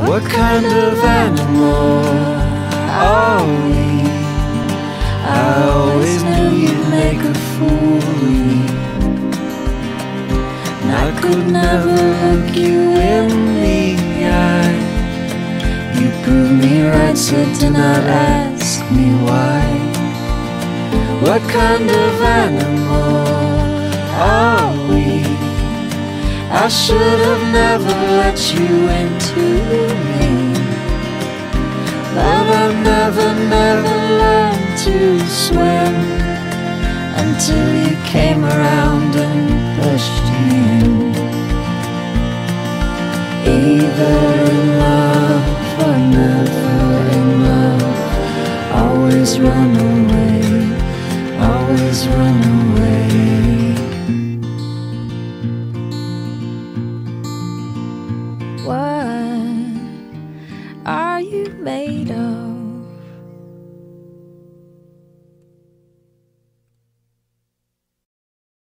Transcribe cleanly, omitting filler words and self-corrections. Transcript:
What kind of animal are we? I always knew you'd make a fool of me, and I could never look you in the eye. You prove me right, so do not ask me why. What kind of animal are we? I should have never let you into me, but I never learned to swim until you came around and pushed me in. Either in love or never in love. Always run away, always run away. What are you made of?